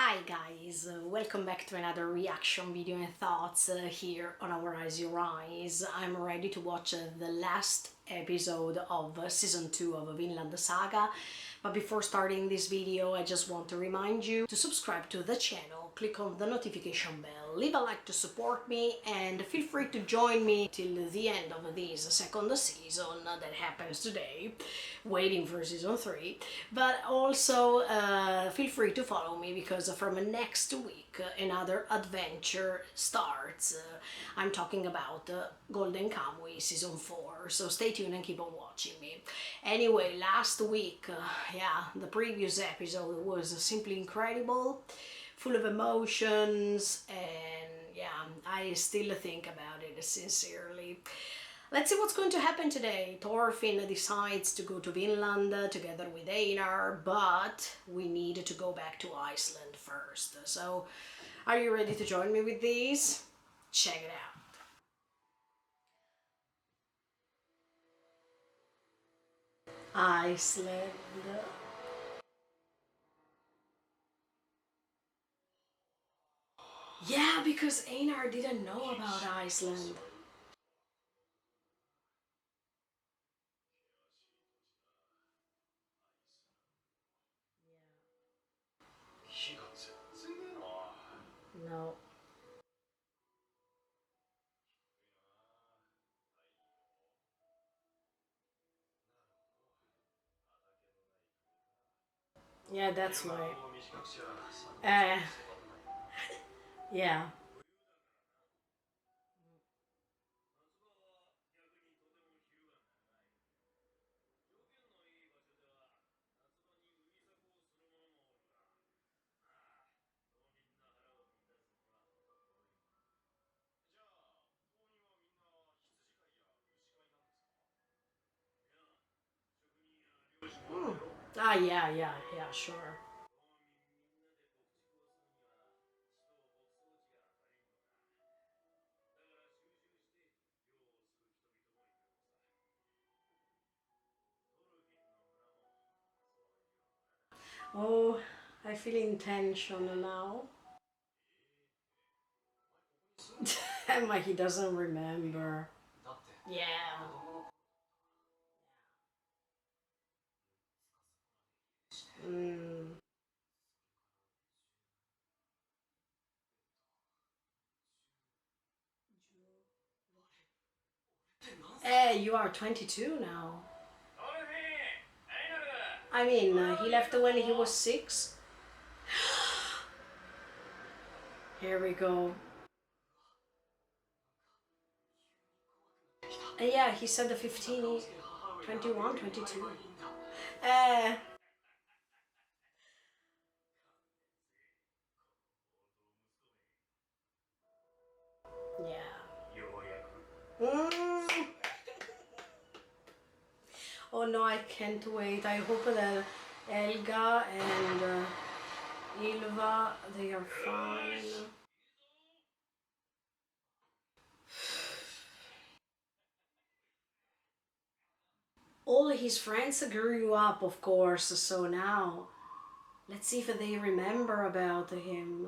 Hi guys, welcome back to another reaction video and thoughts here on Our Eyes Your Eyes. I'm ready to watch the last episode of season 2 of Vinland Saga. But before starting this video, I just want to remind you to subscribe to the channel, click on the notification bell, leave a like to support me, and feel free to join me till the end of this second season that happens today, waiting for season 3. But also feel free to follow me because from next week another adventure starts. I'm talking about Golden Kamuy season 4, so stay tuned and keep on watching me. Anyway, last week, the previous episode was simply incredible, full of emotions, and I still think about it sincerely. Let's see what's going to happen today. Thorfinn decides to go to Vinland together with Einar, but we need to go back to Iceland first. So, are you ready to join me with these? Check it out. Iceland. Yeah, because Einar didn't know about Iceland. No. Yeah, that's why. Uh, yeah. Mm. Yeah, sure. Oh, I feel intentional now. But he doesn't remember. Yeah. Mm. Hey, you are 22 now. I mean, he left when he was 6. Here we go. Yeah, he said the 15, 21, 22. Uh, yeah. Mm. Oh no, I can't wait. I hope that Elga and Ylva, they are fine. All his friends grew up, of course, so now let's see if they remember about him.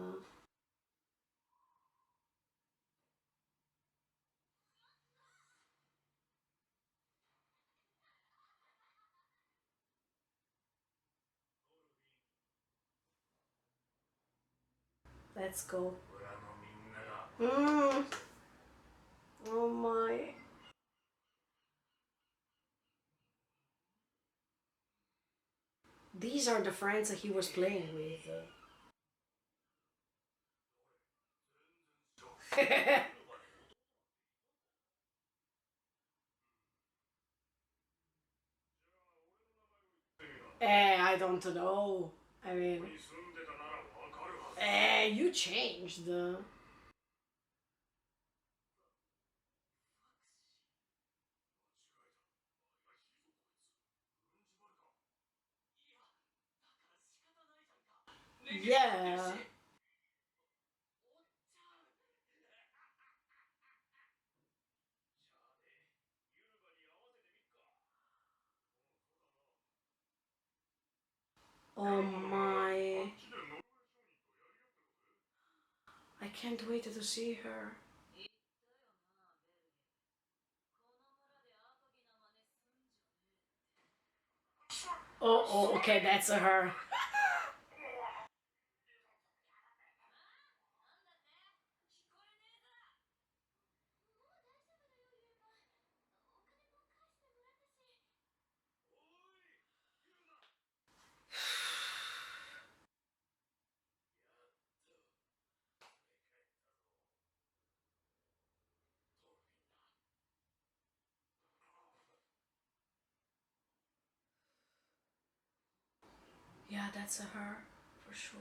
Let's go. Mm. Oh my. These are the friends that he was playing with. I don't know. I mean, you changed. Yeah. Oh my. I can't wait to see her. Oh, okay, that's her. Yeah, that's her, for sure.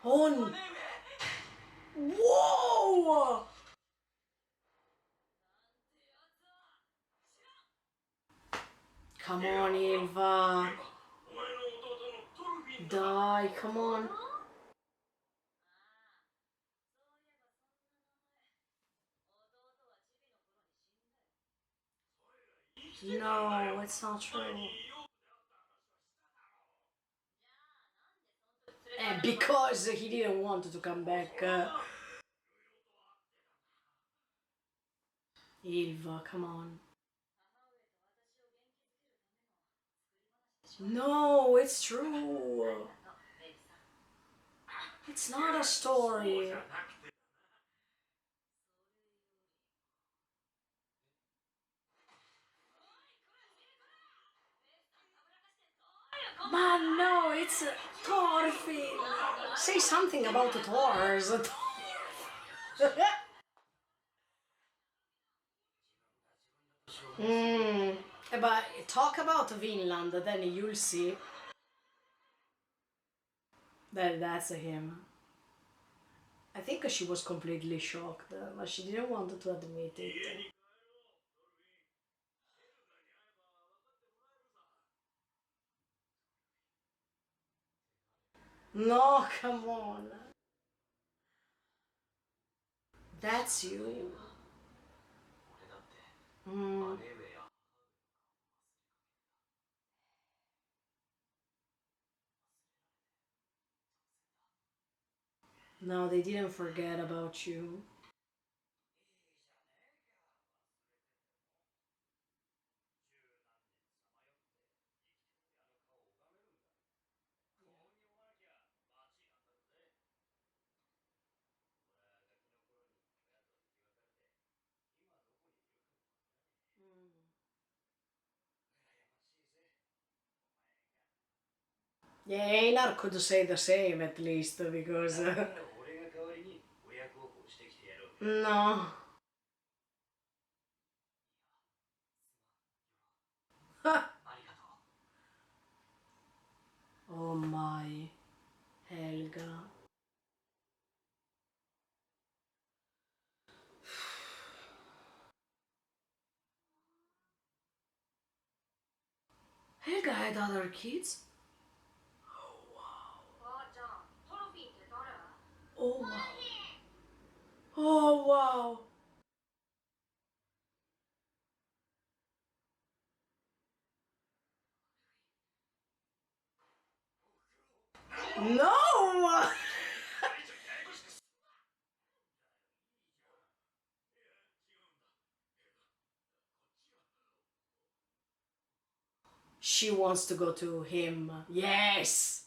Oh, whoa! Come on, Eva. Die, come on. No, it's not true. And because he didn't want to come back. Eva, come on. No, it's true. It's not a story. Man, no, it's Thorfinn. Say something about the Thors. Mm. But talk about Vinland, then you'll see that that's him. I think she was completely shocked, but she didn't want to admit it. No, come on. That's you. Mm. No, they didn't forget about you. Yeah, Einar could say the same at least because. No. Oh my, Helga. Helga had other kids? Oh wow. Oh wow. No! She wants to go to him. Yes!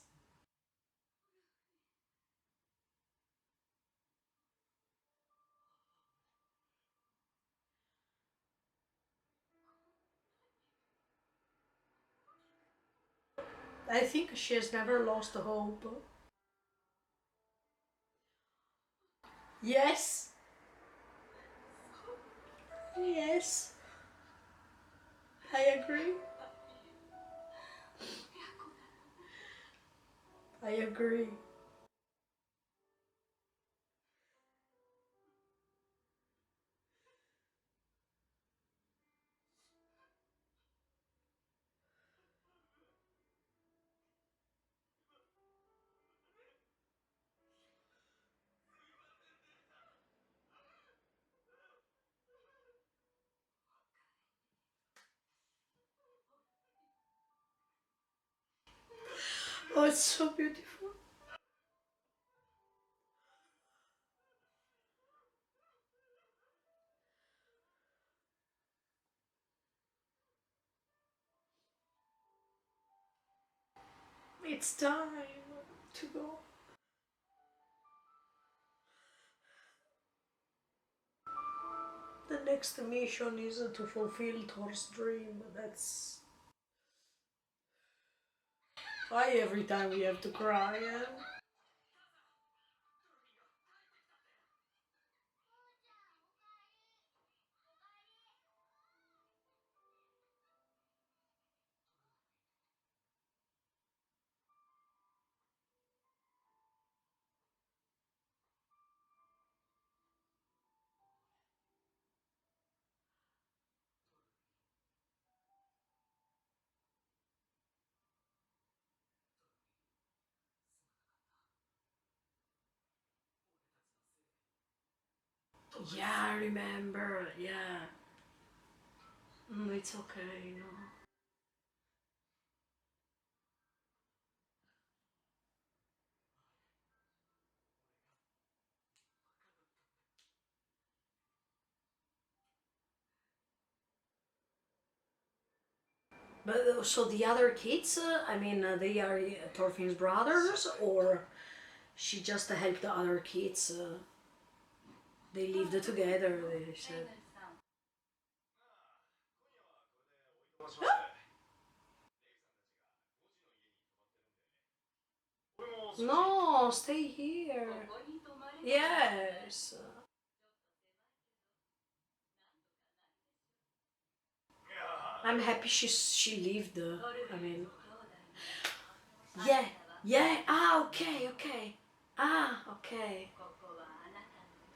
I think she has never lost hope. Yes! Yes! I agree. I agree. Oh, it's so beautiful. It's time to go. The next mission is to fulfill Thor's dream. That's why every time we have to cry. Eh? Yeah, I remember. Yeah. It's okay, you know. But so the other kids, I mean, they are Thorfinn's brothers, or she just helped the other kids? They lived together, they said. No, stay here. Yes. I'm happy she lived. I mean, yeah, yeah. Ah, okay, okay. Ah, okay.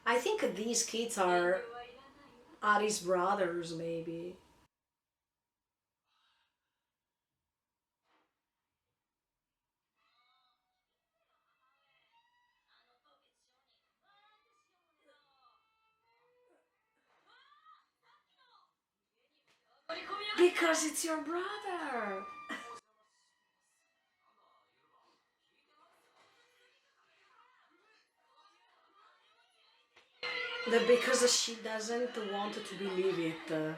I think these kids are Ari's brothers, maybe. Because it's your brother. Because she doesn't want to believe it.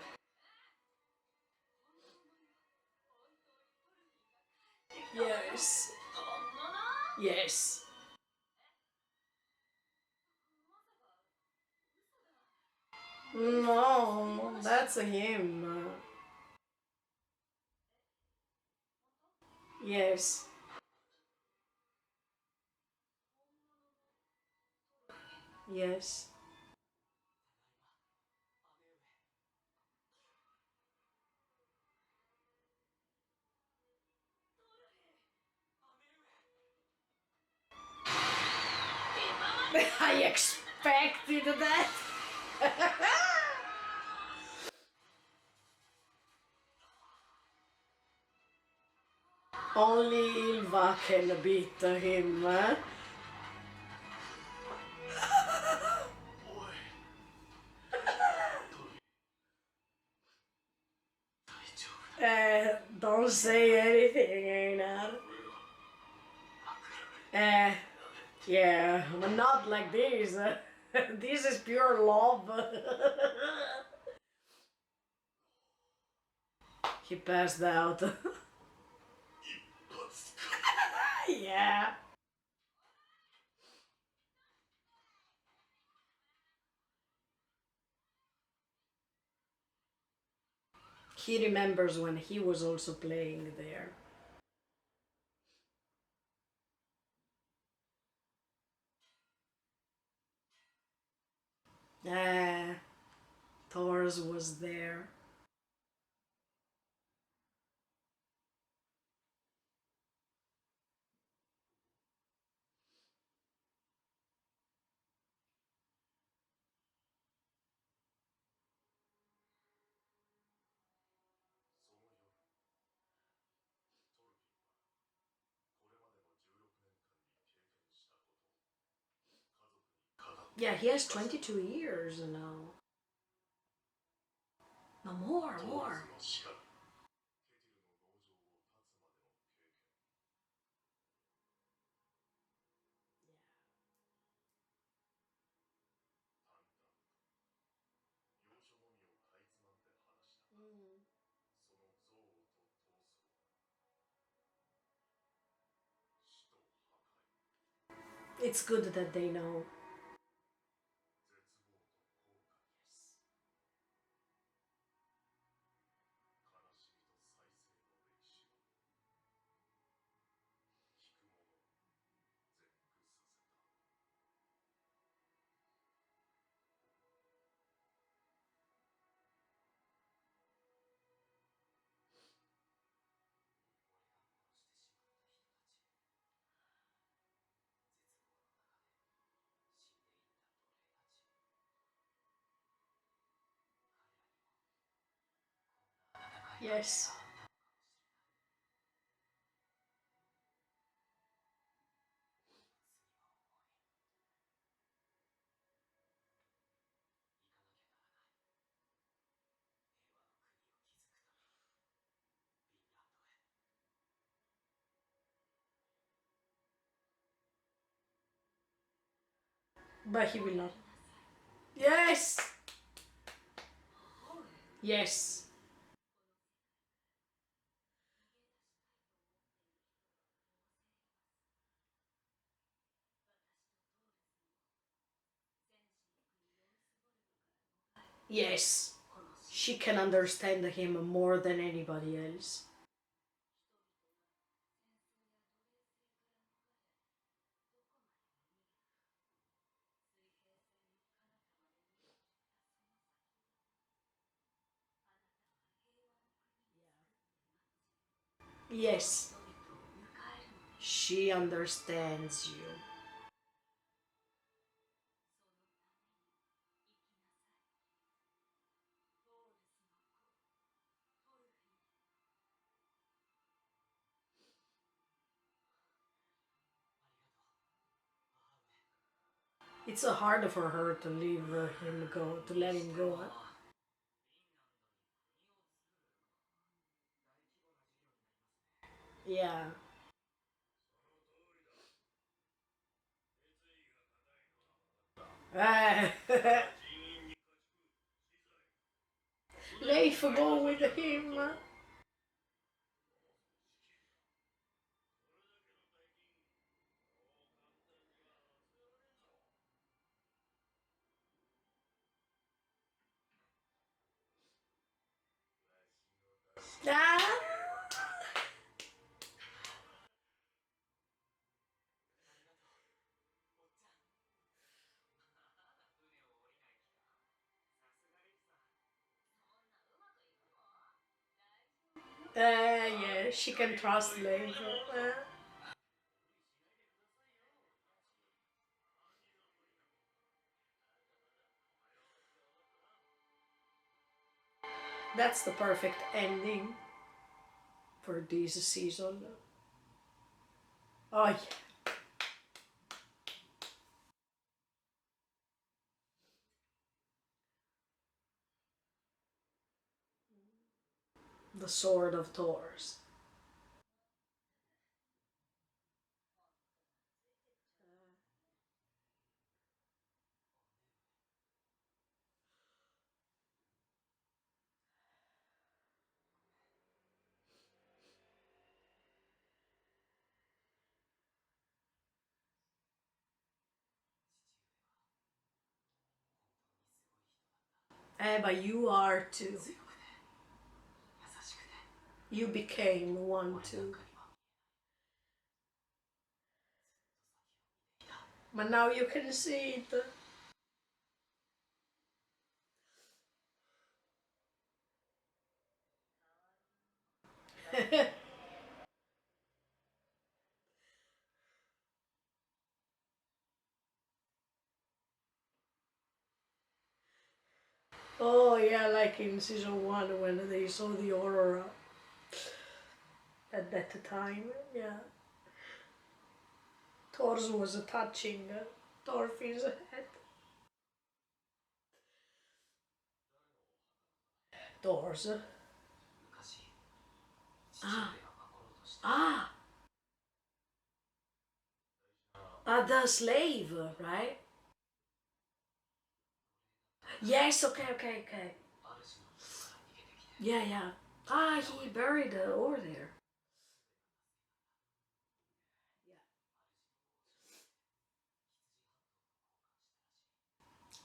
Yes. Yes. No, that's him. Yes. Yes. I expected that. Only Ilva can beat him. Don't say anything, Einar. Yeah, but not like this. This is pure love. He passed out. Yeah. He remembers when he was also playing there. Ah, Thor's was there. Yeah, he has 22 years now. No, more, more. It's good that they know. Yes. But he will not. Yes! Yes. Yes. She can understand him more than anybody else. Yes. She understands you. It's hard for her to leave him go, to let him go. Yeah. Ah. Leif, go with him. Ah. Yeah, she can trust Leif. That's the perfect ending for this season. Oh, yeah. The Sword of Thors. But you are too. You became one too. But now you can see it. Oh yeah, like in season one when they saw the aurora at that time. Yeah, Thor's was touching Thorfinn's head. Thor's. Ah, ah, the slave, right? Yes. Okay. Okay. Okay. Yeah. Yeah. Ah, he buried over there.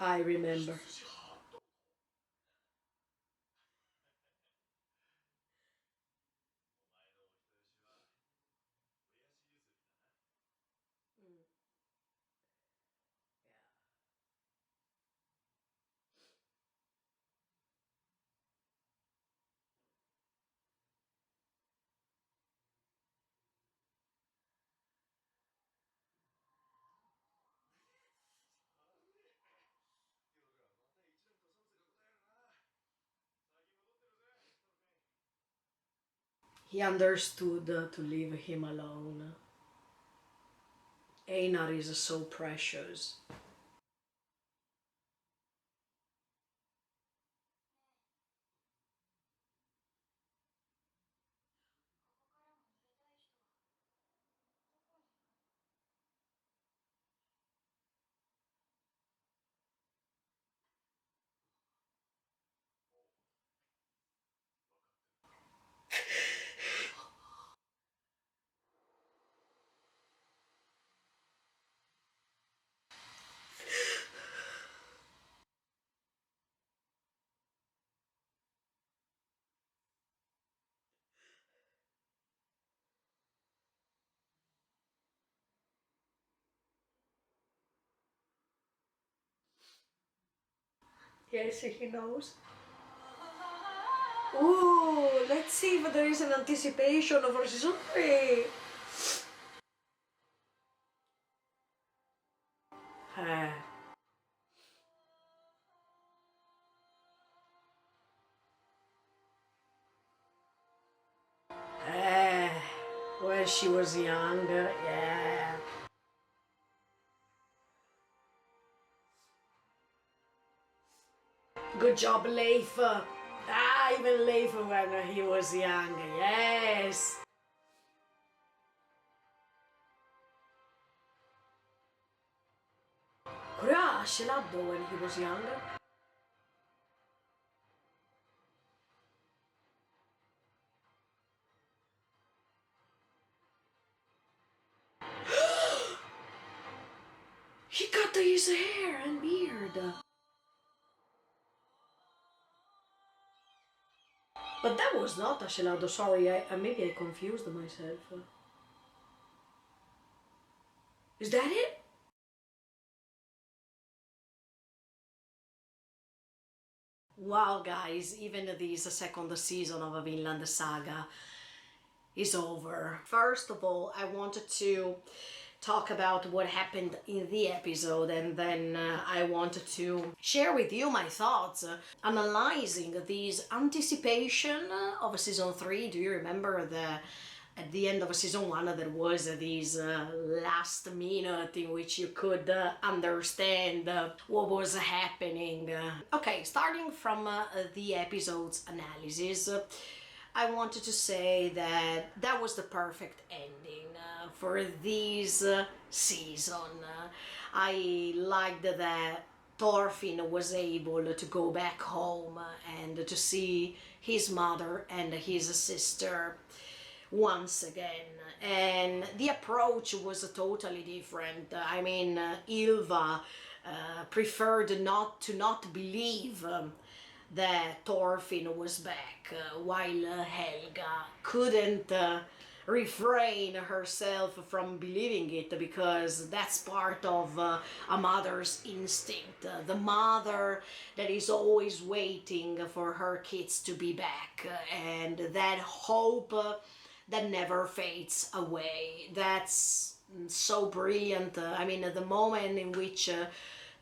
I remember. Mm, yeah. He understood to leave him alone. Einar is so precious. Yes, he knows. Ooh, let's see if there is an anticipation for season 3. Uh, uh, when she was younger, yeah. Good job, Leif. Ah, even Leif when he was young, yes. Korea, she loved when he was younger. He cut his hair and beard. But that was not Ashelado, sorry, maybe I confused myself. Is that it? Wow, guys, even this second season of Vinland Saga is over. First of all, I wanted to talk about what happened in the episode, and then I wanted to share with you my thoughts analyzing these anticipation of season 3. Do you remember the at the end of season 1 there was this last minute in which you could understand what was happening? Okay, starting from the episode's analysis, I wanted to say that that was the perfect ending for this season. I liked that Thorfinn was able to go back home and to see his mother and his sister once again, and the approach was totally different. I mean, Ylva preferred not believe that Thorfinn was back, while Helga couldn't refrain herself from believing it, because that's part of a mother's instinct. The mother that is always waiting for her kids to be back, and that hope that never fades away. That's so brilliant. I mean, the moment in which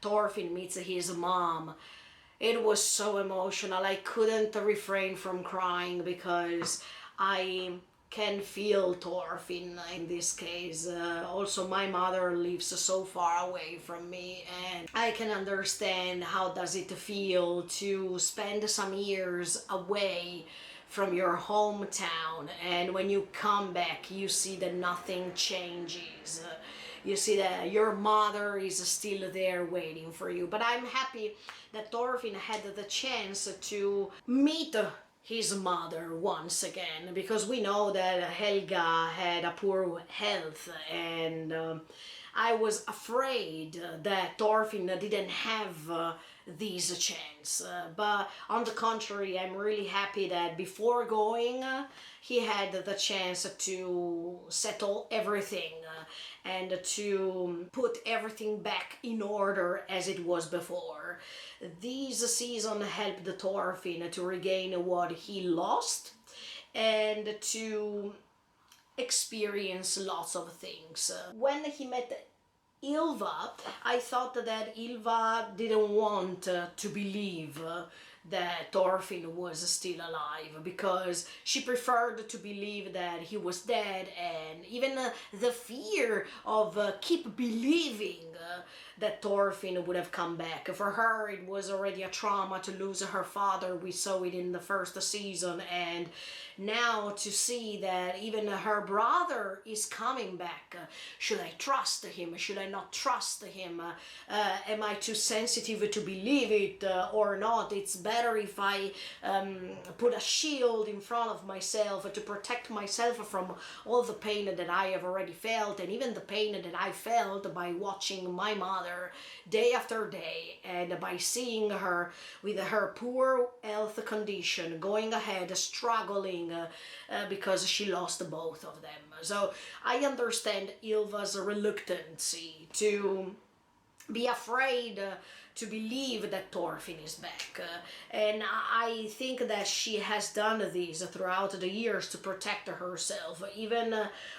Thorfinn meets his mom, it was so emotional. I couldn't refrain from crying because I can feel Thorfinn in this case. Also, my mother lives so far away from me, and I can understand how does it feel to spend some years away from your hometown, and when you come back you see that nothing changes. You see that your mother is still there waiting for you. But I'm happy that Thorfinn had the chance to meet his mother once again, because we know that Helga had a poor health, and I was afraid that Thorfinn didn't have this chance. But on the contrary, I'm really happy that before going, he had the chance to settle everything and to put everything back in order as it was before. This season helped Thorfinn to regain what he lost and to experience lots of things. When he met Ylva, I thought that Ylva didn't want to believe that Thorfinn was still alive, because she preferred to believe that he was dead, and even the fear of keep believing that Thorfinn would have come back. For her, it was already a trauma to lose her father. We saw it in the first season, and now to see that even her brother is coming back. Should I trust him? Should I not trust him? Am I too sensitive to believe it or not? It's better if I put a shield in front of myself to protect myself from all the pain that I have already felt, and even the pain that I felt by watching my mother day after day, and by seeing her with her poor health condition going ahead, struggling because she lost both of them. So I understand Ylva's reluctancy to be afraid to believe that Thorfinn is back. And I think that she has done this throughout the years to protect herself, even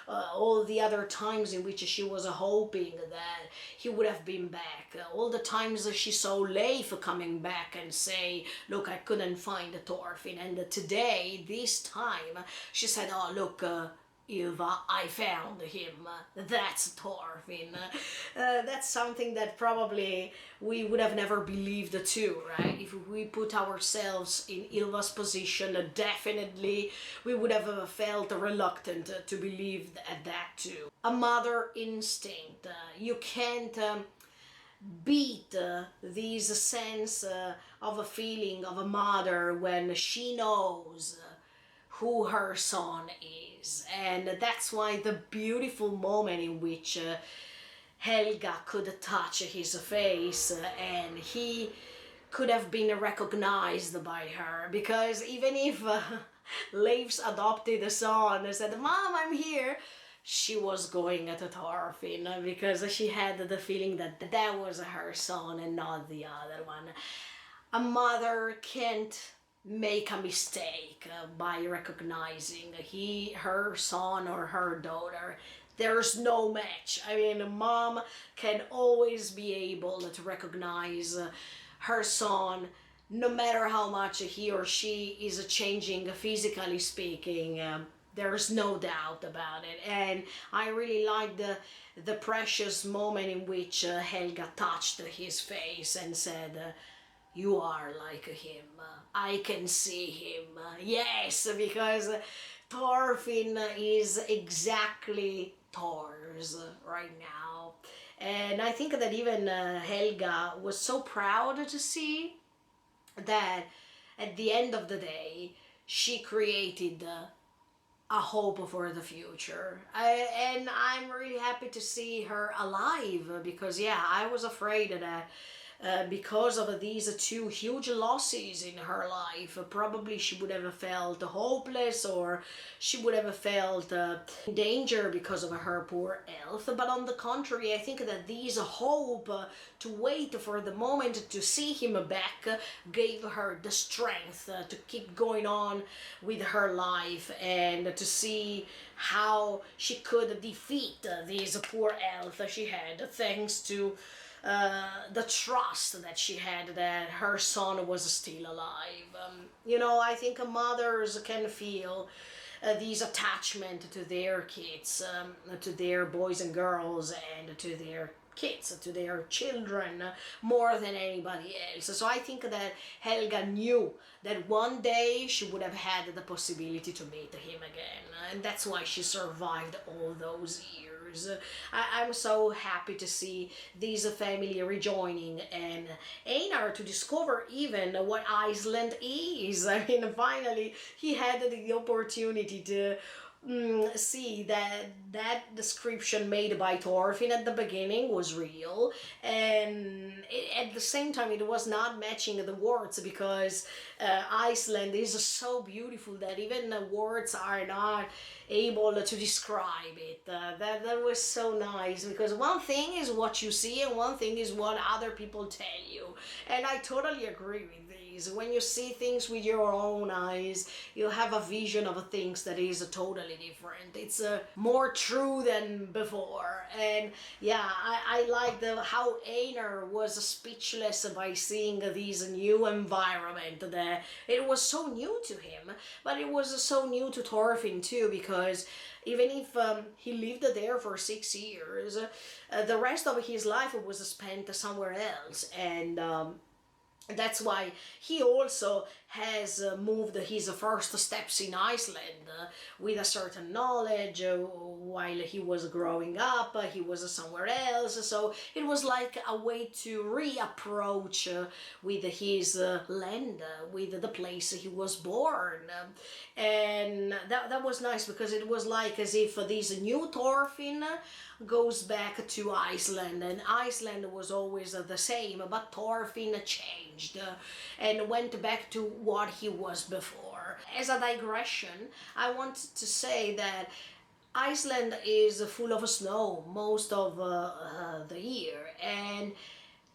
all the other times in which she was hoping that he would have been back. All the times she saw Leif coming back and say, look, I couldn't find Thorfinn. And today, this time, she said, oh, look, Ylva, I found him. That's Thorfinn. That's something that probably we would have never believed too, right? If we put ourselves in Ylva's position, definitely we would have felt reluctant to believe at that too. A mother instinct. You can't beat this sense of a feeling of a mother when she knows who her son is. And that's why the beautiful moment in which Helga could touch his face and he could have been recognized by her, because even if Leif's adopted son said, Mom, I'm here, she was going to Thorfinn because she had the feeling that that was her son and not the other one. A mother can't make a mistake by recognizing her son or her daughter. There's no match. I mean, a mom can always be able to recognize her son, no matter how much he or she is changing physically speaking. There's no doubt about it. And I really like the precious moment in which Helga touched his face and said, you are like him. I can see him. Yes, because Thorfinn is exactly Thor's right now. And I think that even Helga was so proud to see that at the end of the day, she created a hope for the future. And I'm really happy to see her alive, because yeah, I was afraid that because of these two huge losses in her life, probably she would have felt hopeless, or she would have felt in danger because of her poor health. But on the contrary, I think that this hope to wait for the moment to see him back gave her the strength to keep going on with her life, and to see how she could defeat this poor health she had, thanks to the trust that she had that her son was still alive. You know, I think mothers can feel this attachment to their kids, to their boys and girls, and to their kids, to their children, more than anybody else. So I think that Helga knew that one day she would have had the possibility to meet him again, and that's why she survived all those years. I'm so happy to see this family rejoining, and Einar to discover even what Iceland is. I mean, finally he had the opportunity to see that description made by Thorfinn at the beginning was real, and at the same time it was not matching the words, because Iceland is so beautiful that even the words are not able to describe it. That was so nice, because one thing is what you see and one thing is what other people tell you, and I totally agree with these. When you see things with your own eyes, you have a vision of things that is totally different. It's more true than before. And yeah, I like how Einar was speechless by seeing this new environment. That it was so new to him, but it was so new to Thorfinn too, because even if he lived there for 6 years, the rest of his life was spent somewhere else, and that's why he also has moved his first steps in Iceland with a certain knowledge. While he was growing up, he was somewhere else. So it was like a way to reapproach with his land, with the place he was born. And that was nice, because it was like as if this new Thorfinn goes back to Iceland, and Iceland was always the same, but Thorfinn changed and went back to what he was before. As a digression, I want to say that Iceland is full of snow most of the year, and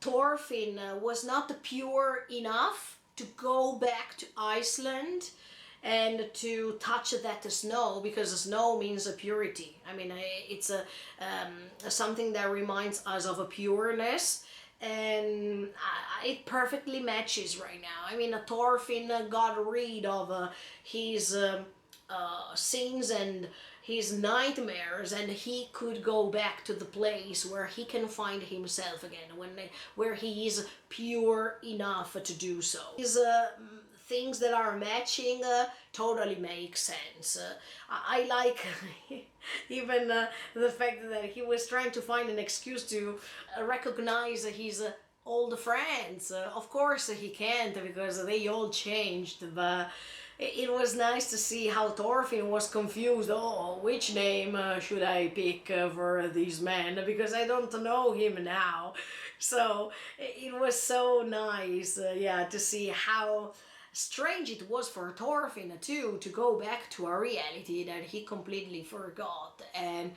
Thorfinn was not pure enough to go back to Iceland and to touch that snow, because snow means a purity. I mean, it's something that reminds us of a pureness, and it perfectly matches right now. I mean, Thorfinn got rid of his sins and his nightmares, and he could go back to the place where he can find himself again, where he is pure enough to do so. His things that are matching totally make sense. I like even the fact that he was trying to find an excuse to recognize his old friends. Of course he can't, because they all changed, but it was nice to see how Thorfinn was confused. Oh, which name should I pick for this man? Because I don't know him now. So it was so nice, to see how strange it was for Thorfinn too, to go back to a reality that he completely forgot. And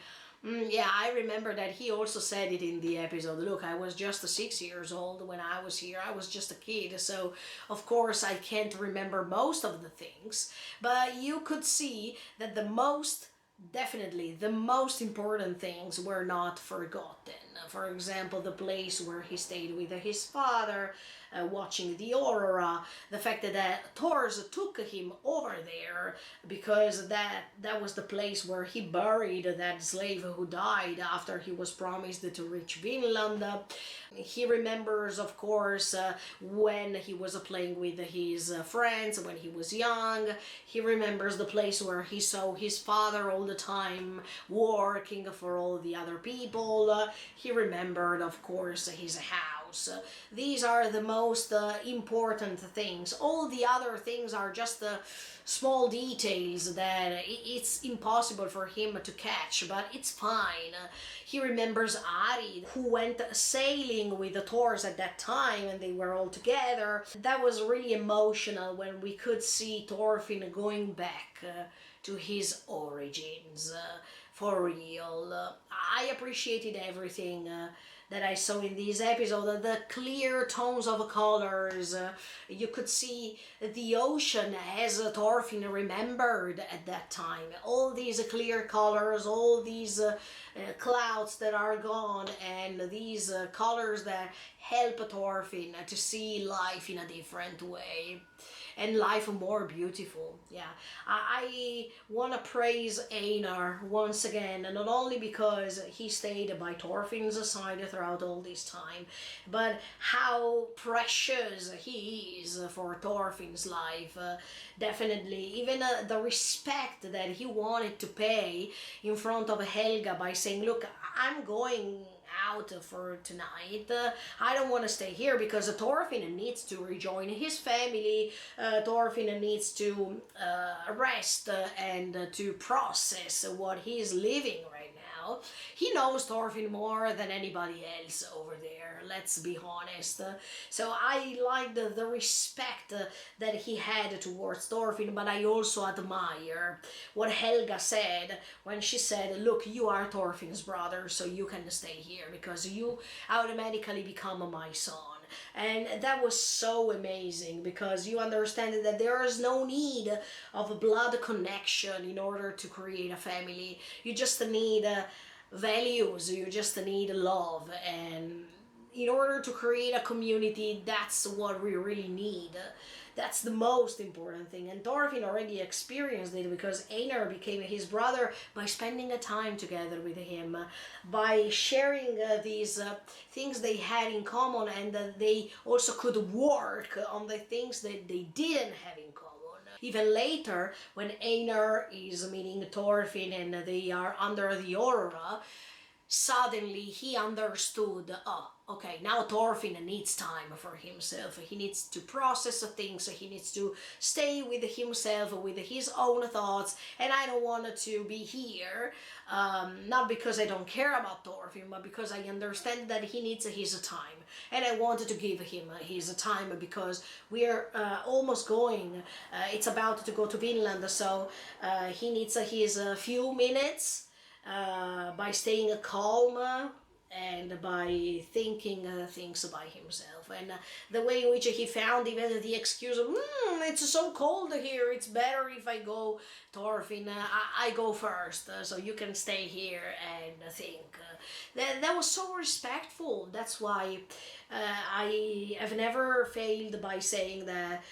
I remember that he also said it in the episode. Look, I was just 6 years old when I was here. I was just a kid, so of course I can't remember most of the things. But you could see that definitely the most important things were not forgotten. For example, the place where he stayed with his father, watching the aurora, the fact that Thors took him over there because that was the place where he buried that slave who died after he was promised to reach Vinland. He remembers, of course, when he was playing with his friends when he was young. He remembers the place where he saw his father all the time working for all the other people. He remembered, of course, his house. These are the most important things. All the other things are just small details that it's impossible for him to catch, but it's fine. He remembers Ari, who went sailing with the Thors at that time, and they were all together. That was really emotional when we could see Thorfinn going back to his origins, for real. I appreciated everything that I saw in this episode. The clear tones of colors. You could see the ocean as Thorfinn remembered at that time. All these clear colors, all these clouds that are gone, and these colors that help Thorfinn to see life in a different way, and life more beautiful. I want to praise Einar once again, and not only because he stayed by Thorfinn's side throughout all this time, but how precious he is for Thorfinn's life. Definitely, even the respect that he wanted to pay in front of Helga by saying, look, I'm going out for tonight. I don't want to stay here because Thorfinn needs to rejoin his family. Thorfinn needs to rest and to process what he is living right now. He knows Thorfinn more than anybody else over there, let's be honest. So I like the respect that he had towards Thorfinn, but I also admire what Helga said when she said, look, you are Thorfinn's brother, so you can stay here because you automatically become my son. And that was so amazing because you understand that there is no need of a blood connection in order to create a family. You just need values, you just need love, and in order to create a community, that's what we really need. That's the most important thing. And Thorfinn already experienced it because Einar became his brother by spending a time together with him, by sharing these things they had in common, and they also could work on the things that they didn't have in common. Even later, when Einar is meeting Thorfinn and they are under the aurora, suddenly he understood, oh, okay, now Thorfinn needs time for himself. He needs to process things, he needs to stay with himself, with his own thoughts, and I don't want to be here, not because I don't care about Thorfinn, but because I understand that he needs his time, and I wanted to give him his time because we are almost going, it's about to go to Vinland, so he needs his few minutes by staying calm and by thinking things by himself. And the way in which he found even the excuse of, it's so cold here, it's better if I go, Thorfinn, I go first, so you can stay here and think. That was so respectful. That's why I have never failed by saying that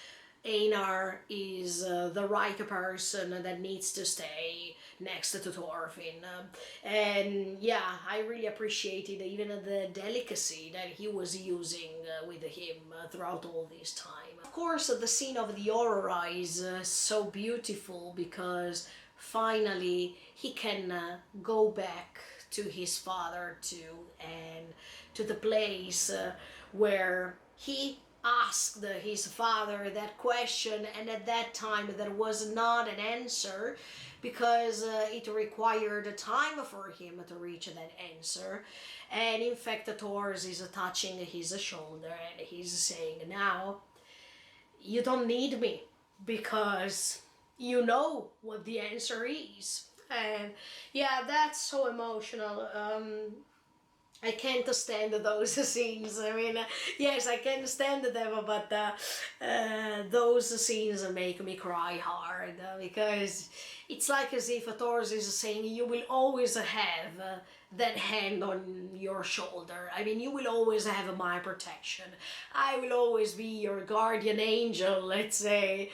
Einar is the right person that needs to stay next to Thorfinn. And yeah, I really appreciated even the delicacy that he was using with him throughout all this time. Of course, the scene of the aurora is so beautiful because finally he can go back to his father too, and to the place where he asked his father that question, and at that time there was not an answer because it required time for him to reach that answer. And in fact Thor is touching his shoulder and he's saying, now you don't need me because you know what the answer is. And yeah, that's so emotional. I can't stand those scenes. I mean, yes, I can stand them, but those scenes make me cry hard because it's like as if Thor is saying, you will always have that hand on your shoulder. I mean, you will always have my protection. I will always be your guardian angel, let's say,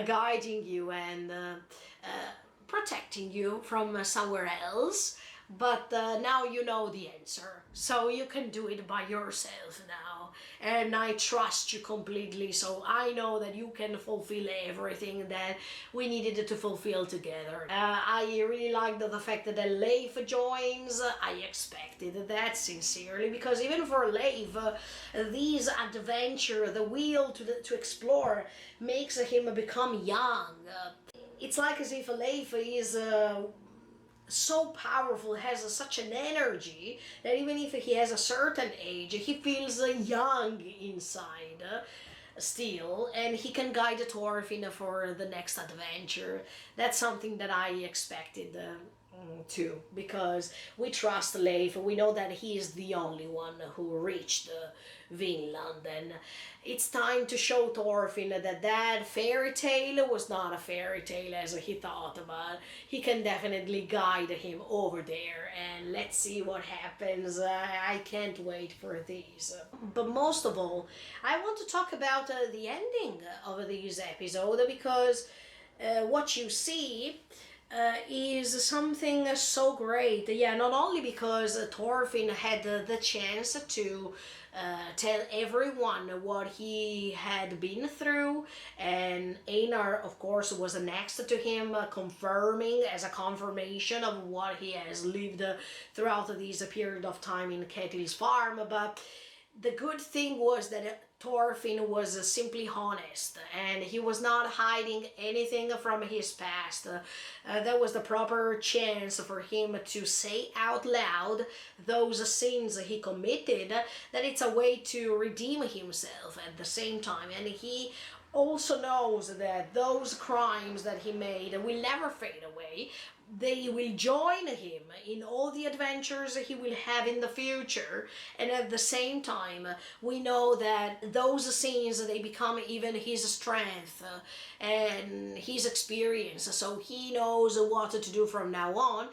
guiding you and protecting you from somewhere else. But now you know the answer, so you can do it by yourself now, and I trust you completely, so I know that you can fulfill everything that we needed to fulfill together. I really liked the fact that Leif joins. I expected that sincerely, because even for Leif, this adventure, the will to explore, makes him become young. It's like as if Leif is so powerful, has such an energy that even if he has a certain age, he feels young inside still, and he can guide Thorfinn for the next adventure. That's something that I expected too, because we trust Leif. We know that he is the only one who reached Vinland, and it's time to show Thorfinn that that fairy tale was not a fairy tale as he thought, but he can definitely guide him over there, and let's see what happens. I can't wait for this. But most of all, I want to talk about the ending of this episode, because what you see is something so great. Yeah, not only because Thorfinn had the chance to tell everyone what he had been through, and Einar, of course, was next to him, confirming as a confirmation of what he has lived throughout this period of time in Ketil's farm. But the good thing was that Thorfinn was simply honest, and he was not hiding anything from his past. That was the proper chance for him to say out loud those sins he committed, that it's a way to redeem himself at the same time. And he also knows that those crimes that he made will never fade away. They will join him in all the adventures he will have in the future, and at the same time we know that those scenes, they become even his strength and his experience, so he knows what to do from now on.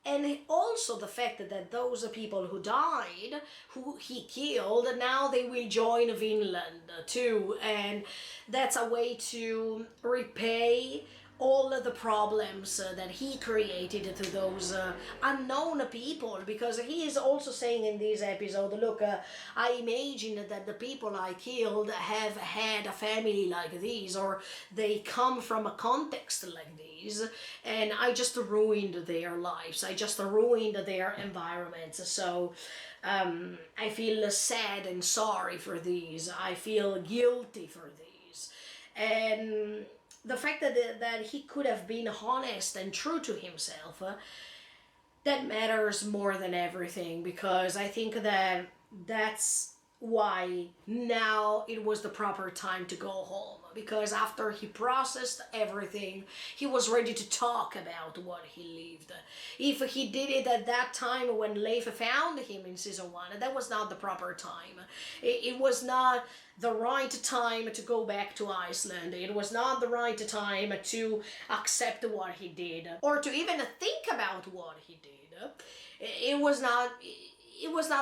And also the fact that those people who died, who he killed, now they will join Vinland too, and that's a way to repay all of the problems that he created to those unknown people, because he is also saying in this episode, look, I imagine that the people I killed have had a family like this, or they come from a context like this, and I just ruined their lives, I just ruined their environments. So I feel sad and sorry for these, I feel guilty for these. And the fact that he could have been honest and true to himself, that matters more than everything, because I think that that's why now it was the proper time to go home, because after he processed everything, he was ready to talk about what he lived. If he did it at that time when Leif found him in season 1, that was not the proper time. It was not the right time to go back to Iceland. It was not the right time to accept what he did, or to even think about what he did. It was not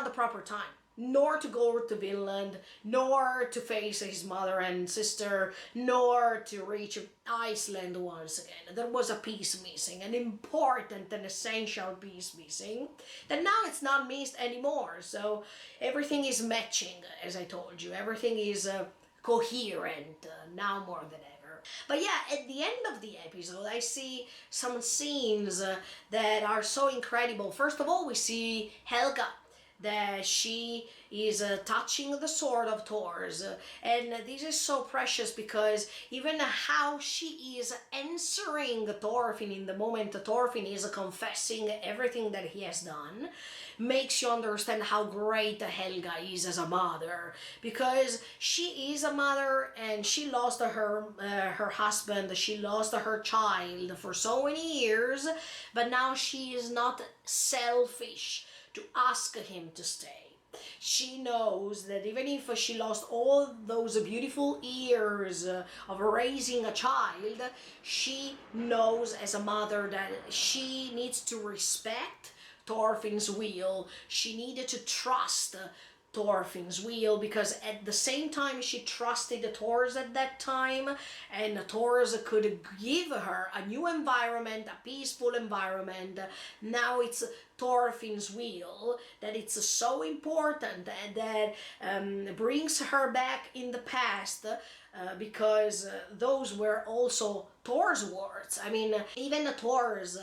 the proper time, nor to go to Vinland, nor to face his mother and sister, nor to reach Iceland once again. There was a piece missing, an important and essential piece missing, that now it's not missed anymore. So everything is matching, as I told you. Everything is coherent now more than ever. But yeah, at the end of the episode, I see some scenes that are so incredible. First of all, we see Helga, that she is touching the sword of Thor's, and this is so precious, because even how she is answering Thorfinn in the moment Thorfinn is confessing everything that he has done, makes you understand how great Helga is as a mother, because she is a mother and she lost her husband, she lost her child for so many years, but now she is not selfish to ask him to stay. She knows that even if she lost all those beautiful years of raising a child, she knows as a mother that she needs to respect Thorfinn's will. She needed to trust Thorfinn's will, because at the same time she trusted Thor's at that time, and Thor's could give her a new environment, a peaceful environment. Now it's Thorfinn's will that it's so important, and that brings her back in the past, because those were also Thor's words. I mean, even Thor's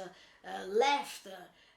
left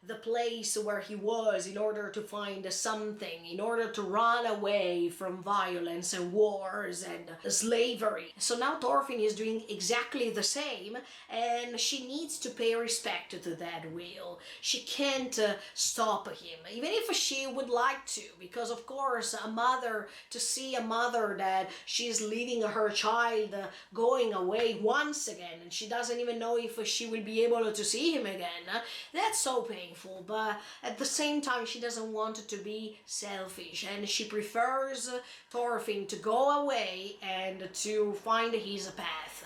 the place where he was in order to find something, in order to run away from violence and wars and slavery. So now Thorfinn is doing exactly the same, and she needs to pay respect to that will. She can't stop him, even if she would like to, because of course to see a mother that she's leaving her child going away once again, and she doesn't even know if she will be able to see him again, that's so painful. painful, but at the same time she doesn't want it to be selfish, and she prefers Thorfinn to go away and to find his path.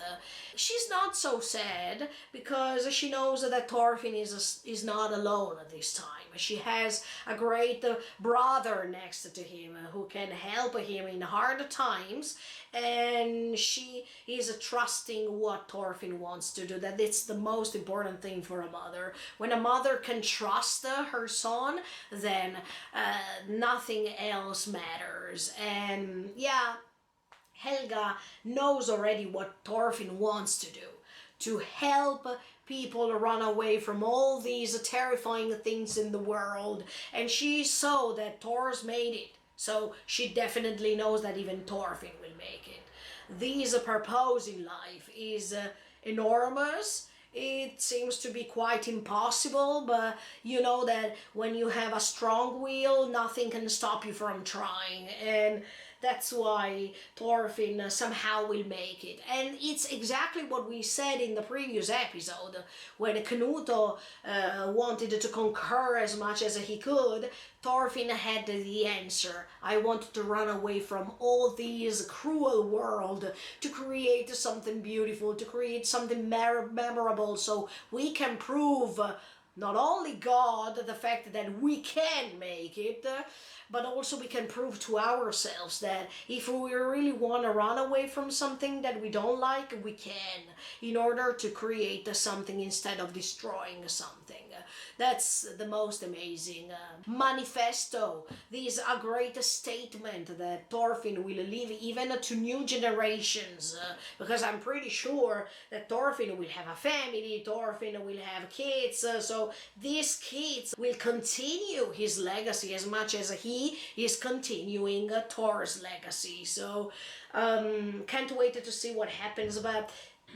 She's not so sad because she knows that Thorfinn is not alone at this time. She has a great brother next to him who can help him in hard times, and she is trusting what Thorfinn wants to do. That it's the most important thing for a mother. When a mother can trust her son, then nothing else matters. And yeah, Helga knows already what Thorfinn wants to do, to help people run away from all these terrifying things in the world, and she saw that Thor's made it, so she definitely knows that even Thorfinn will make it. This purpose in life is enormous. It seems to be quite impossible, but you know that when you have a strong will, nothing can stop you from trying, and that's why Thorfinn somehow will make it. And it's exactly what we said in the previous episode, when Knut wanted to conquer as much as he could. Thorfinn had the answer. I want to run away from all these cruel world to create something beautiful, to create something memorable, so we can prove not only God the fact that we can make it, but also we can prove to ourselves that if we really want to run away from something that we don't like, we can, in order to create something instead of destroying something. That's the most amazing manifesto. This is a great statement that Thorfinn will leave even to new generations, because I'm pretty sure that Thorfinn will have a family, Thorfinn will have kids, so these kids will continue his legacy as much as he is continuing Thor's legacy. So can't wait to see what happens. But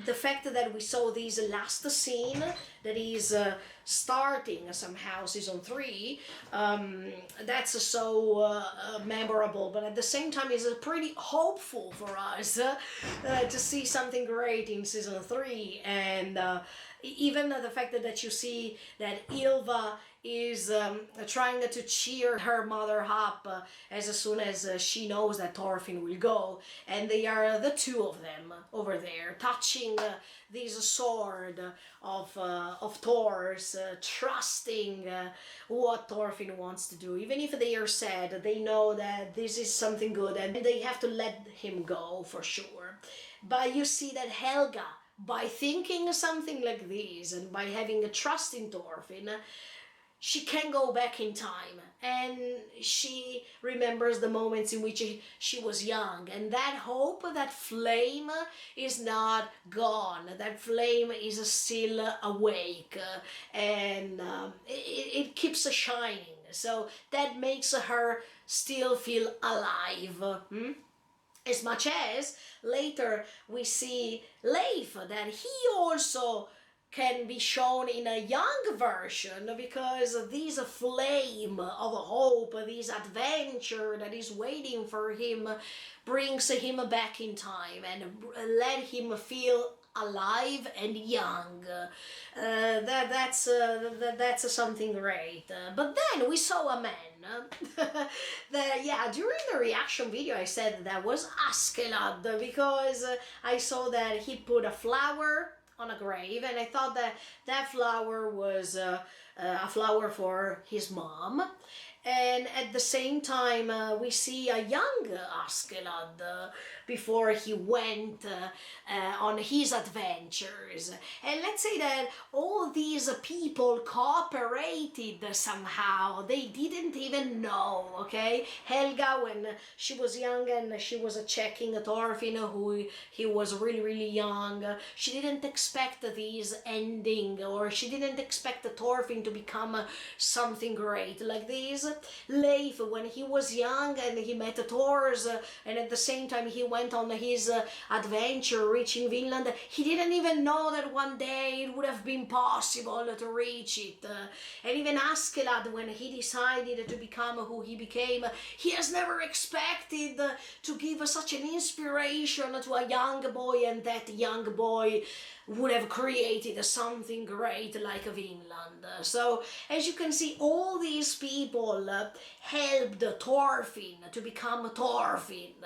the fact that we saw this last scene that is starting somehow season 3, that's so memorable, but at the same time is pretty hopeful for us to see something great in season 3. And even the fact that you see that Ylva is trying to cheer her mother up as soon as she knows that Thorfinn will go, and they are the two of them over there touching this sword of Thor's, trusting what Thorfinn wants to do. Even if they are sad, they know that this is something good and they have to let him go for sure. But you see that Helga, by thinking something like this and by having a trust in Thorfinn, she can go back in time, and she remembers the moments in which she was young, and that hope, that flame is not gone. That flame is still awake, and it keeps shining. So that makes her still feel alive. As much as later we see Leif, that he also can be shown in a young version, because this flame of hope, this adventure that is waiting for him, brings him back in time and let him feel alive and young. That's something great. But then we saw a man that, yeah, during the reaction video I said that was Askeladd, because I saw that he put a flower on a grave, and I thought that that flower was a flower for his mom. And at the same time, we see a young Askeladd before he went on his adventures. And let's say that all these people cooperated somehow. They didn't even know, okay? Helga, when she was young and she was checking Thorfinn, who he was really, really young, she didn't expect this ending, or she didn't expect Thorfinn to become something great like this. Leif, when he was young and he met Thors, and at the same time he went on his adventure reaching Vinland, he didn't even know that one day it would have been possible to reach it. And even Askeladd, when he decided to become who he became, he has never expected to give such an inspiration to a young boy, and that young boy would have created something great like Vinland. So, as you can see, all these people helped Thorfinn to become Thorfinn,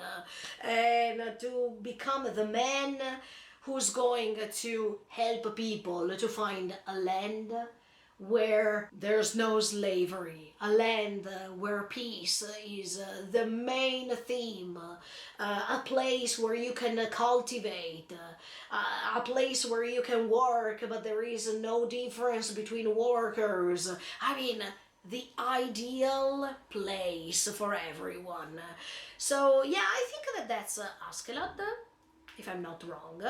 and to become the man who's going to help people to find a land where there's no slavery, a land where peace is the main theme, a place where you can cultivate, a place where you can work, but there is no difference between workers. I mean, the ideal place for everyone. So yeah, I think that that's Askeladd, if I'm not wrong.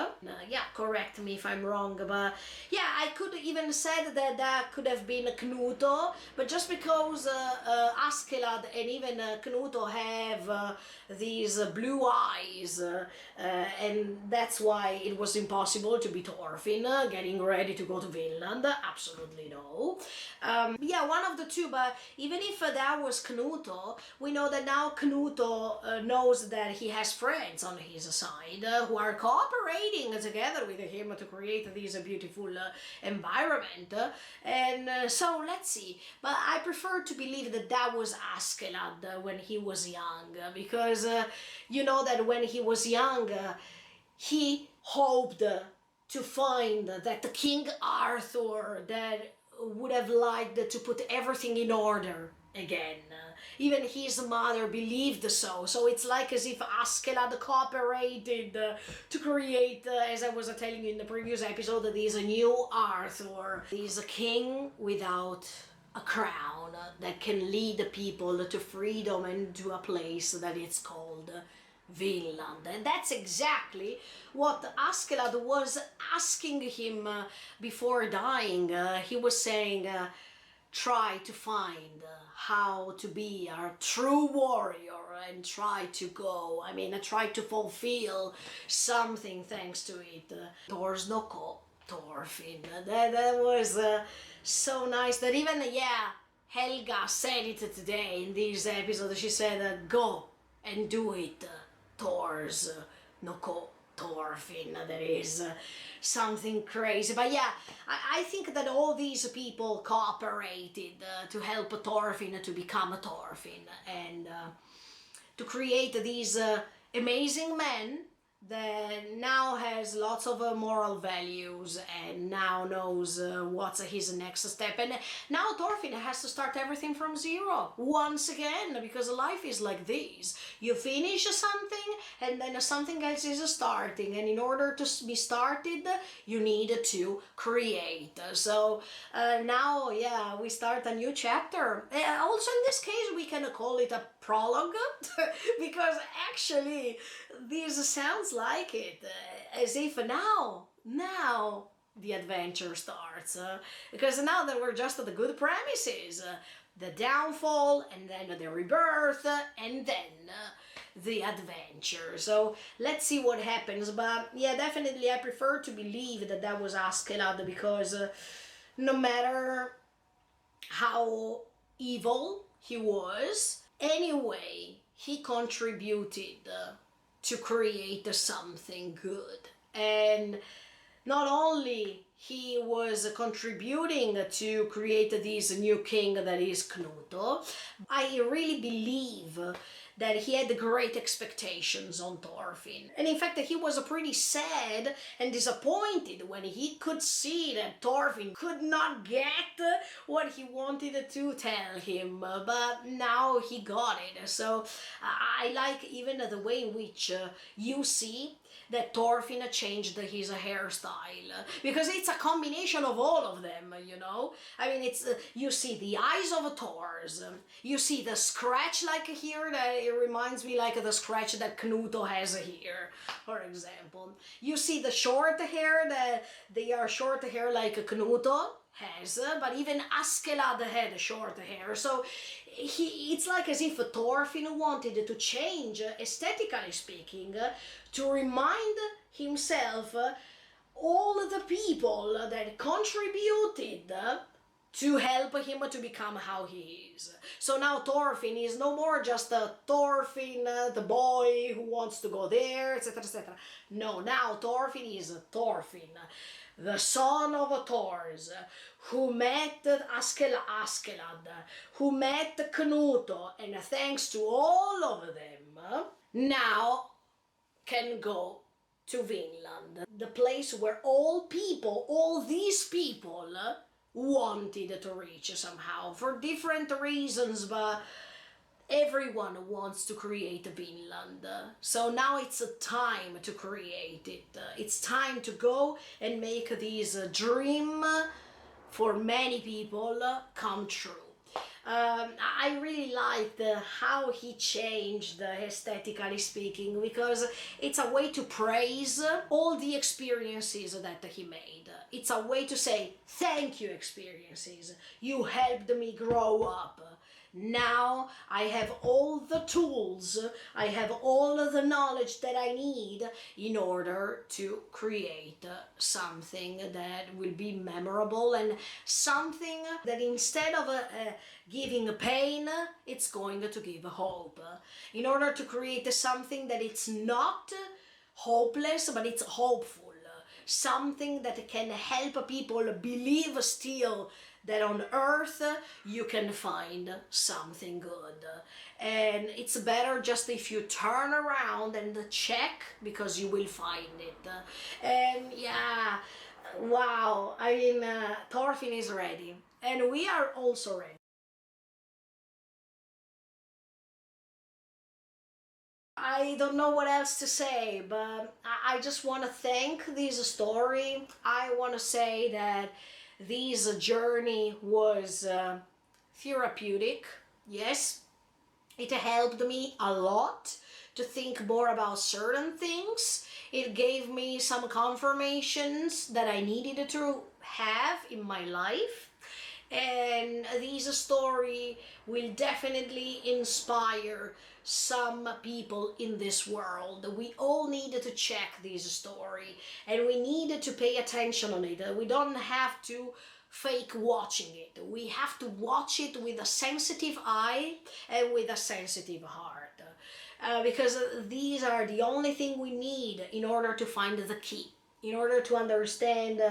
Yeah, correct me if I'm wrong, but yeah, I could even said that that could have been Knuto, but just because Askeladd and even Knuto have these blue eyes, and that's why it was impossible to be Thorfinn getting ready to go to Vinland. Absolutely no. Yeah, one of the two, but even if that was Knuto, we know that now Knuto knows that he has friends on his side who are cooperating together with him to create this beautiful environment. And so let's see. But I prefer to believe that that was Askeladd when he was young, because you know that when he was young, he hoped to find that King Arthur that would have liked to put everything in order again. Even his mother believed so. So it's like as if Askeladd cooperated to create, as I was telling you in the previous episode, this new Arthur. He's a king without a crown that can lead the people to freedom and to a place that it's called Vinland. And that's exactly what Askeladd was asking him before dying. He was saying, try to find how to be a true warrior and try to go. I mean, try to fulfill something thanks to it. Thor's no call, Thorfinn. That was so nice that even, yeah, Helga said it today in this episode. She said, go and do it, Thor's no call. Thorfinn, that is something crazy. But yeah, I think that all these people cooperated to help Thorfinn to become a Thorfinn and to create these amazing men that now has lots of moral values and now knows what's his next step. And now Thorfinn has to start everything from zero once again, because life is like this. You finish something and then something else is starting, and in order to be started you need to create. So now, yeah, we start a new chapter. Also in this case we can call it a prologue because actually this sounds like it, as if now the adventure starts, because now that we're just at the good premises, the downfall and then the rebirth and then the adventure. So let's see what happens. But yeah, definitely I prefer to believe that that was Askeladd, because no matter how evil he was, anyway, he contributed to create something good. And not only he was contributing to create this new king that is Knuto, I really believe that he had great expectations on Thorfinn. And in fact, he was pretty sad and disappointed when he could see that Thorfinn could not get what he wanted to tell him, but now he got it. So I like even the way in which you see that Thorfinn changed his hairstyle, because it's it's a combination of all of them, you know. I mean, it's you see the eyes of Thor's, you see the scratch like here, that it reminds me like the scratch that Knuto has here, for example. You see the short hair, that they are short hair like Knuto has, but even Askeladd had short hair. So it's like as if Thorfinn wanted to change, aesthetically speaking, to remind himself all the people that contributed to help him to become how he is. So now Thorfinn is no more just a Thorfinn, the boy who wants to go there, etc., etc. No, now Thorfinn is Thorfinn, the son of Thors, who met Askeladd, who met Knuto, and thanks to all of them, now can go to Vinland, the place where all these people wanted to reach somehow, for different reasons, but everyone wants to create Vinland. So now it's a time to create it. It's time to go and make this dream for many people come true. I really liked how he changed, aesthetically speaking, because it's a way to praise all the experiences that he made. It's a way to say, thank you, experiences. You helped me grow up. Now I have all the tools, I have all of the knowledge that I need in order to create something that will be memorable, and something that instead of giving pain, it's going to give hope. In order to create something that it's not hopeless, but it's hopeful. Something that can help people believe still that on earth you can find something good. And it's better just if you turn around and check, because you will find it. And yeah, wow, I mean, Thorfinn is ready, and we are also ready. I don't know what else to say, but I just want to thank this story. I want to say that this journey was therapeutic. Yes, it helped me a lot to think more about certain things. It gave me some confirmations that I needed to have in my life. And this story will definitely inspire some people in this world. We all need to check this story, and we need to pay attention on it. We don't have to fake watching it. We have to watch it with a sensitive eye and with a sensitive heart, because these are the only thing we need in order to find the key, in order to understand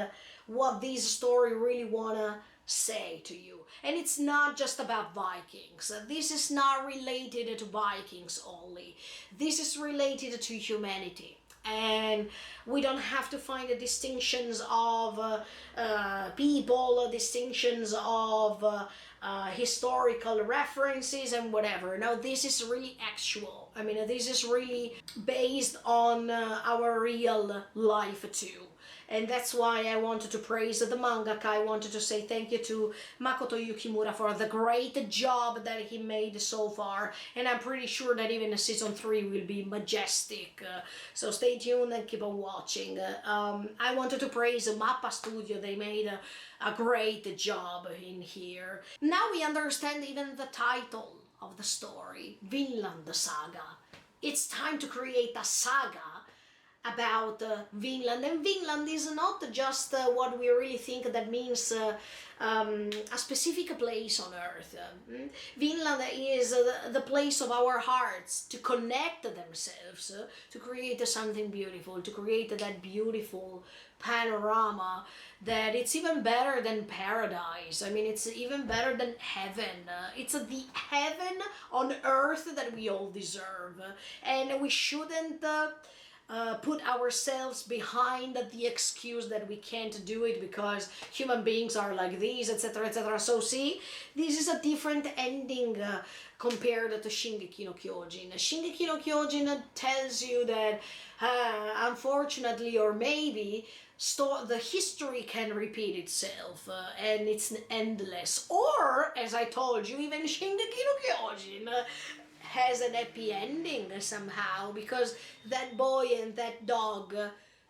what this story really wanna say to you. And it's not just about Vikings. This is not related to Vikings only. This is related to humanity. And we don't have to find the distinctions of people, distinctions of historical references and whatever. No, this is really actual. I mean, this is really based on our real life too. And that's why I wanted to praise the mangaka. I wanted to say thank you to Makoto Yukimura for the great job that he made so far. And I'm pretty sure that even season 3 will be majestic. So stay tuned and keep on watching. I wanted to praise Mappa Studio. They made a great job in here. Now we understand even the title of the story, Vinland Saga. It's time to create a saga about Vinland, and Vinland is not just what we really think that means a specific place on earth. Vinland is the place of our hearts to connect themselves, to create something beautiful, to create that beautiful panorama that it's even better than paradise. I mean, it's even better than heaven. It's the heaven on earth that we all deserve, and we shouldn't put ourselves behind the excuse that we can't do it because human beings are like these, etc., etc. So see, this is a different ending compared to Shingeki no Kyojin. Shingeki no Kyojin tells you that unfortunately, or maybe, the history can repeat itself and it's endless. Or, as I told you, even Shingeki no Kyojin has an happy ending somehow, because that boy and that dog,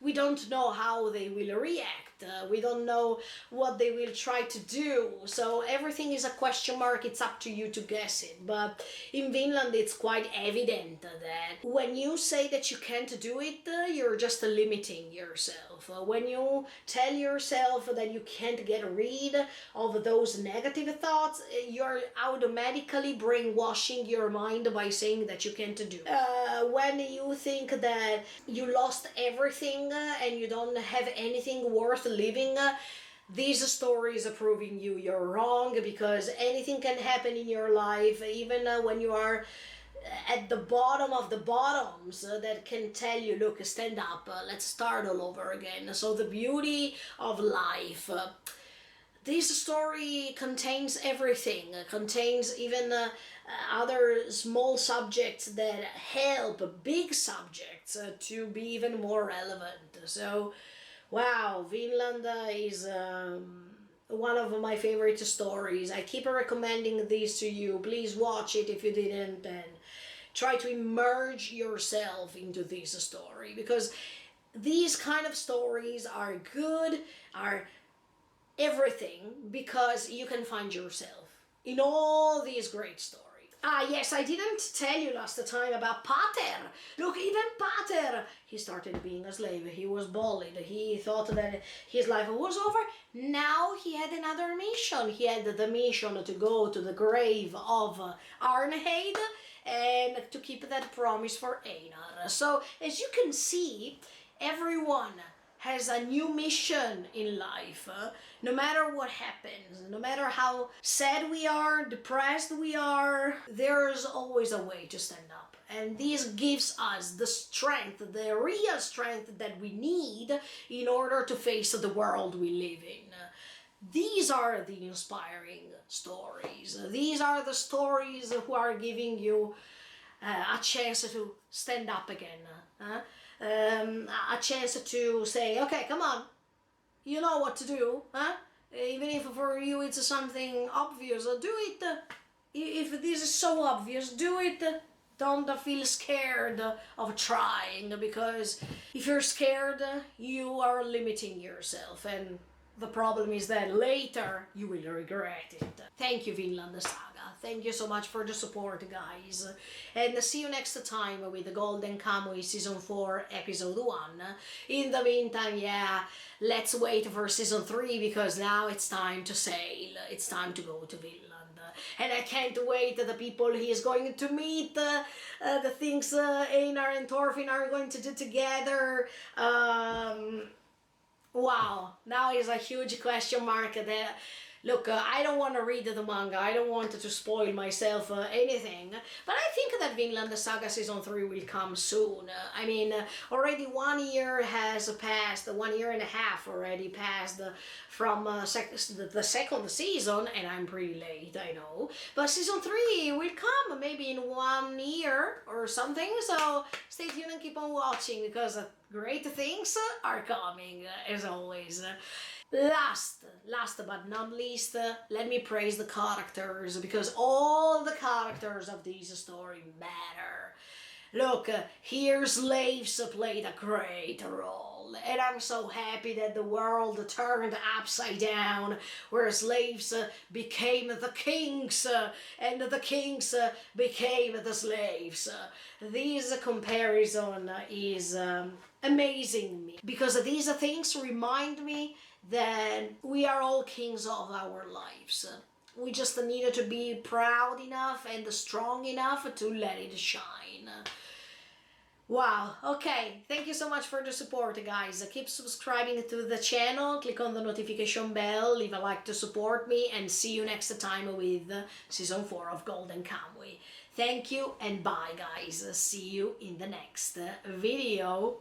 we don't know how they will react. We don't know what they will try to do. So everything is a question mark. It's up to you to guess it. But in Vinland, it's quite evident that when you say that you can't do it, you're just limiting yourself. When you tell yourself that you can't get rid of those negative thoughts, you're automatically brainwashing your mind by saying that you can't do it. When you think that you lost everything and you don't have anything worth living, these stories are proving you're wrong, because anything can happen in your life, even when you are at the bottom of the bottoms, that can tell you, look, stand up, let's start all over again. So the beauty of life. This story contains everything, contains even other small subjects that help big subjects to be even more relevant. So, wow, Vinland is one of my favorite stories. I keep recommending these to you. Please watch it if you didn't, and try to immerse yourself into this story, because these kind of stories are good, are everything, because you can find yourself in all these great stories. Ah, yes, I didn't tell you last time about Pater. Look, even Pater, he started being a slave. He was bullied. He thought that his life was over. Now he had another mission. He had the mission to go to the grave of Arnheid and to keep that promise for Einar. So, as you can see, everyone has a new mission in life. No matter what happens, no matter how sad we are, depressed we are, there's always a way to stand up. And this gives us the strength, the real strength that we need in order to face the world we live in. These are the inspiring stories. These are the stories who are giving you a chance to stand up again. A chance to say, okay, come on, you know what to do, huh? Even if for you it's something obvious, do it. If this is so obvious, do it. Don't feel scared of trying, because if you're scared, you are limiting yourself, and the problem is that later you will regret it. Thank you, Vinland Saga. Thank you so much for the support, guys. And see you next time with the Golden Kamuy Season 4, Episode 1. In the meantime, yeah, let's wait for Season 3, because now it's time to sail. It's time to go to Vinland. And I can't wait the people he is going to meet, the things Einar and Thorfinn are going to do together. Wow, now is a huge question mark there. Look, I don't want to read the manga, I don't want to spoil myself anything, but I think that Vinland Saga Season 3 will come soon. I mean, already 1 year has passed, 1 year and a half already passed from the second season, and I'm pretty late, I know. But Season 3 will come maybe in 1 year or something, so stay tuned and keep on watching, because great things are coming, as always. Last but not least, let me praise the characters, because all the characters of this story matter. Look, here slaves played a great role, and I'm so happy that the world turned upside down, where slaves became the kings, and the kings became the slaves. This comparison is amazing me, because these things remind me that we are all kings of our lives. We just needed to be proud enough and strong enough to let it shine. Wow, okay, thank you so much for the support, guys. Keep subscribing to the channel, click on the notification bell, leave a like to support me, and see you next time with Season 4 of Golden Kamuy. Thank you and bye, guys. See you in the next video.